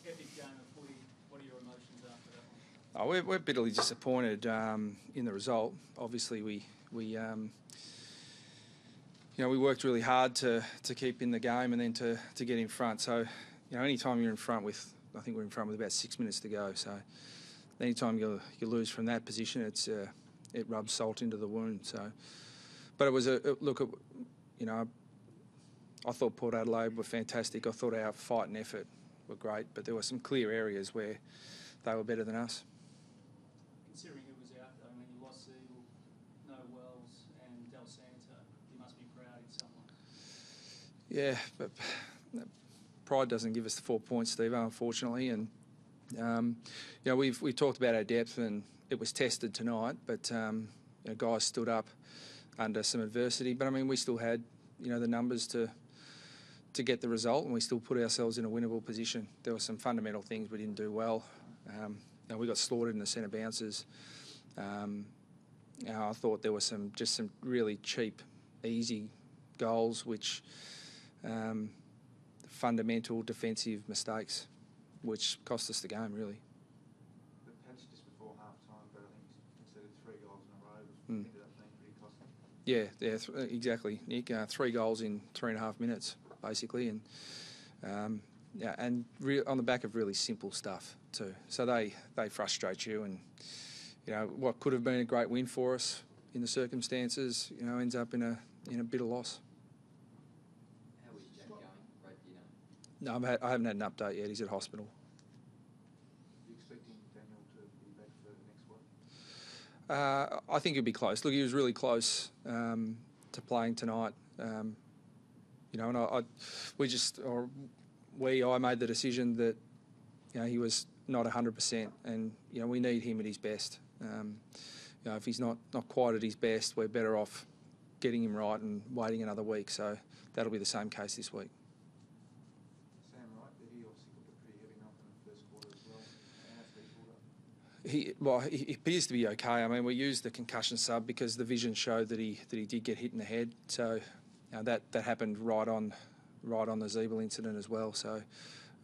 Epic game of footy. What are your emotions after that one? We're bitterly disappointed in the result. Obviously, we worked really hard to keep in the game and then to get in front. So, any time you're in front with, I think we're in front with about 6 minutes to go. So, any time you lose from that position, it rubs salt into the wound. So, but it was I thought Port Adelaide were fantastic. I thought our fight and effort were great, but there were some clear areas where they were better than us. Considering who was out though, I mean, you lost Siegel, no Wells and Del Santo, you must be proud in some way. Yeah, but pride doesn't give us the 4 points, Steve, unfortunately. And we've talked about our depth, and it was tested tonight. But guys stood up under some adversity. But I mean, we still had the numbers to get the result, and we still put ourselves in a winnable position. There were some fundamental things we didn't do well. We got slaughtered in the centre bounces. I thought there were some really cheap, easy goals, which fundamental defensive mistakes, which cost us the game, really. The patch just before half-time, but I think instead of 3 goals in a row, it ended up being pretty costly. Yeah, exactly, Nick. 3 goals in 3.5 minutes, basically, and on the back of really simple stuff too. So they frustrate you, and what could have been a great win for us in the circumstances, ends up in a bitter loss. How is Jack going? Right, do you know? No, I haven't had an update yet. He's at hospital. Are you expecting Daniel to be back for next week? I think he'll be close. Look, he was really close to playing tonight. And I made the decision that he was not 100%, and we need him at his best. If he's not quite at his best, we're better off getting him right and waiting another week. So that'll be the same case this week. Sam Wright, he obviously took a pretty heavy knock in the first quarter as well. He appears to be okay. I mean, we used the concussion sub because the vision showed that he did get hit in the head. So that happened right on the Zeeble incident as well. So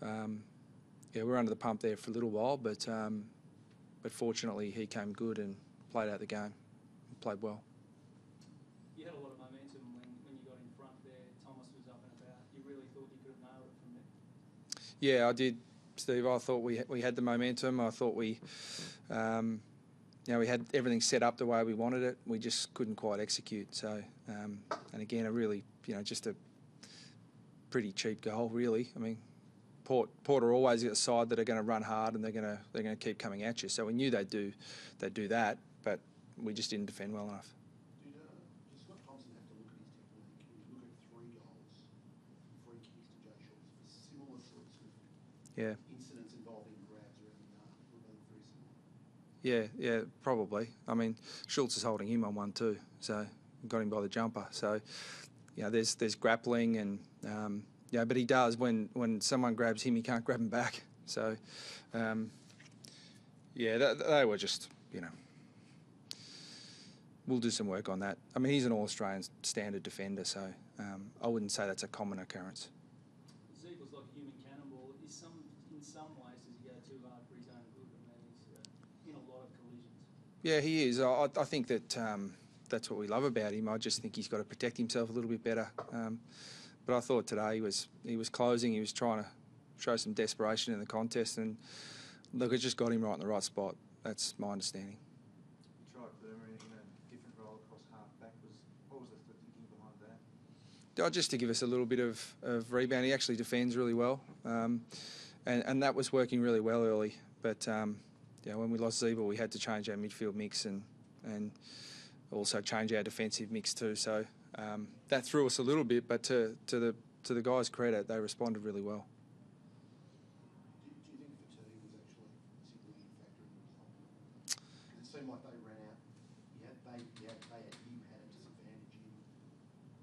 we're under the pump there for a little while, but fortunately he came good and played out the game, played well. You had a lot of momentum when you got in front there. Thomas was up and about. You really thought you could have nailed it from there? Yeah, I did, Steve. I thought we had the momentum. I thought we had everything set up the way we wanted it. We just couldn't quite execute. So, and again, a really, just a pretty cheap goal, really. I mean, Port are always a side that are going to run hard, and they're going to keep coming at you. So we knew they'd do that, but we just didn't defend well enough. Did Scott Thompson have to look at his technique? He was looking at 3 goals, 3 kicks to Joe Schultz for similar sorts of incidents involving grabs around the yard. Were they very similar? Yeah, probably. I mean, Schultz is holding him on one too, so got him by the jumper. So, there's grappling and. But he does. When someone grabs him, he can't grab him back. So, they were just, we'll do some work on that. I mean, he's an All-Australian standard defender, so I wouldn't say that's a common occurrence. Zeeble's like a human cannonball. In some ways, does he go too hard for his own good? I mean, he's in a lot of collisions. Yeah, he is. I think that that's what we love about him. I just think he's got to protect himself a little bit better. But I thought today he was closing. He was trying to show some desperation in the contest, and look, it just got him right in the right spot. That's my understanding. You tried Burma in a different role across half-back. What was the thinking behind that? Just to give us a little bit of rebound. He actually defends really well, and that was working really well early. But when we lost Zeeble, we had to change our midfield mix and also change our defensive mix too. So. That threw us a little bit, but to the guys' credit, they responded really well. Do you think fatigue was actually a significant factor in the result? Because it seemed like they ran out. You had a disadvantage in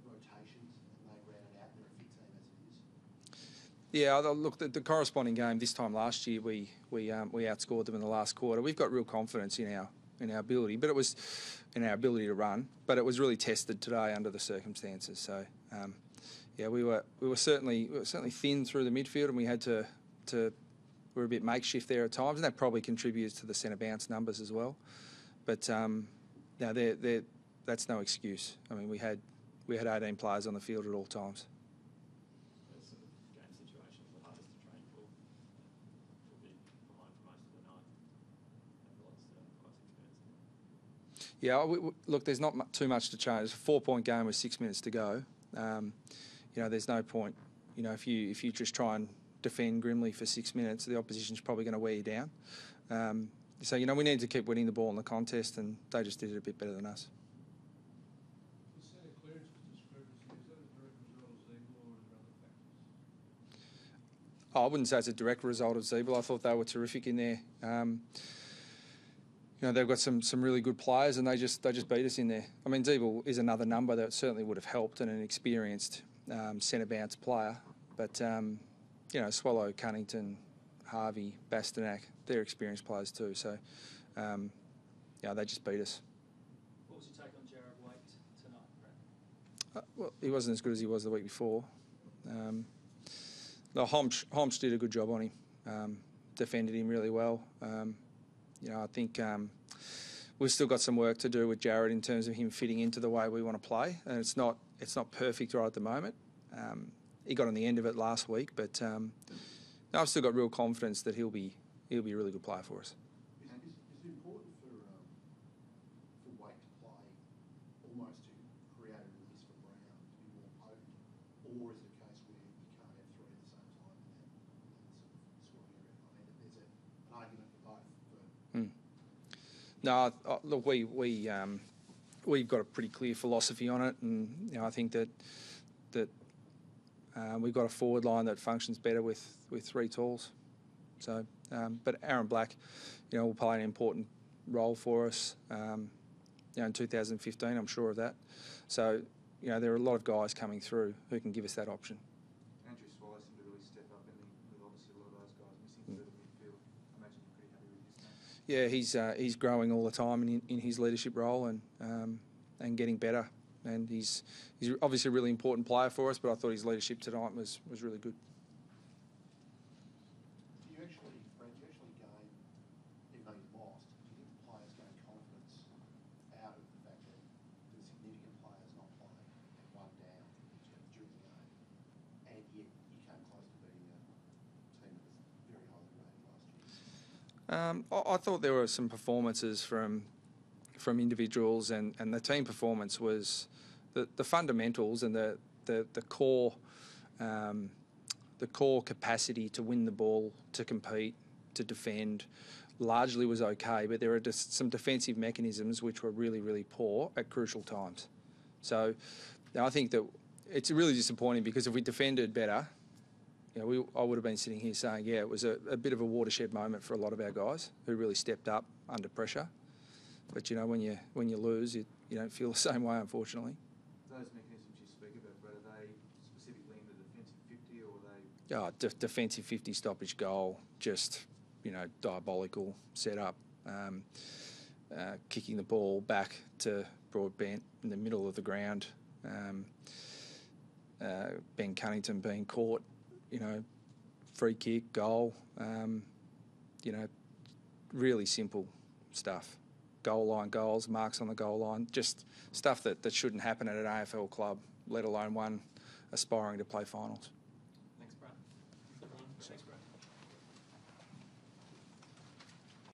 rotations, and they ran it out. They're a fit team as it is. Yeah, look, the corresponding game this time last year, we outscored them in the last quarter. We've got real confidence in our ability, but it was in our ability to run. But it was really tested today under the circumstances. So, we were certainly thin through the midfield, and we had to we're a bit makeshift there at times, and that probably contributes to the centre bounce numbers as well. But no, that's no excuse. I mean, we had 18 players on the field at all times. Those sort of game situations are hardest to train for. We'll be behind for most of the night. Have lots of quite experienced. Yeah, look, there's not too much to change. It's a 4-point game with 6 minutes to go. You know, there's no point. You know, if you just try and defend grimly for 6 minutes, the opposition's probably going to wear you down. So, you know, we need to keep winning the ball in the contest, and they just did it a bit better than us. The centre clearance discrepancy, is that a direct result of Ziebell or are there other factors? I wouldn't say it's a direct result of Ziebell. I thought they were terrific in there. You know, they've got some really good players, and they just beat us in there. I mean, Ziebell is another number that certainly would have helped, and an experienced centre bounce player. But you know, Swallow, Cunnington, Harvey, Bastanak, they're experienced players too. So yeah, they just beat us. What was your take on Jared Waite tonight, Brad? Well, he wasn't as good as he was the week before. No, Holmes did a good job on him. Defended him really well. You know, I think we've still got some work to do with Jared in terms of him fitting into the way we want to play, and it's not perfect right at the moment. He got on the end of it last week, but I've still got real confidence that he'll be a really good player for us. Is it important for Waite to play almost to create a release for Brown to be more potent, or is it a case where you can't have three at the same time in that sort of area? I mean, there's an argument for both. No, look, we've got a pretty clear philosophy on it, and you know, I think that we've got a forward line that functions better with three talls. So, but Aaron Black, you know, will play an important role for us. You know, in 2015, I'm sure of that. So, you know, there are a lot of guys coming through who can give us that option. Andrew Swallow seemed to really step up, with obviously a lot of those guys missing through the midfield. I imagine you're pretty happy with his game. Yeah, he's growing all the time in his leadership role and getting better. And he's obviously a really important player for us, but I thought his leadership tonight was really good. Do you actually gain, even though you lost, do you think the players gain confidence out of the fact that the significant players not playing and one down during the game, and yet you came close to beating a team that was very highly rated last year? I thought there were some performances from individuals, and the team performance was the fundamentals and the core capacity to win the ball, to compete, to defend, largely was okay. But there are just some defensive mechanisms which were really, really poor at crucial times. So I think that it's really disappointing, because if we defended better, you know, I would have been sitting here saying, yeah, it was a bit of a watershed moment for a lot of our guys who really stepped up under pressure. But you know, when you lose, you don't feel the same way, unfortunately. Those mechanisms you speak about, Brad, are they specifically in the defensive 50, or are they? Defensive 50 stoppage goal, just, you know, diabolical setup. Kicking the ball back to Broadbent in the middle of the ground. Ben Cunnington being caught, you know, free kick, goal. You know, really simple stuff. Goal line goals, marks on the goal line, just stuff that shouldn't happen at an AFL club, let alone one aspiring to play finals. Thanks, Brad. Thanks, Brad.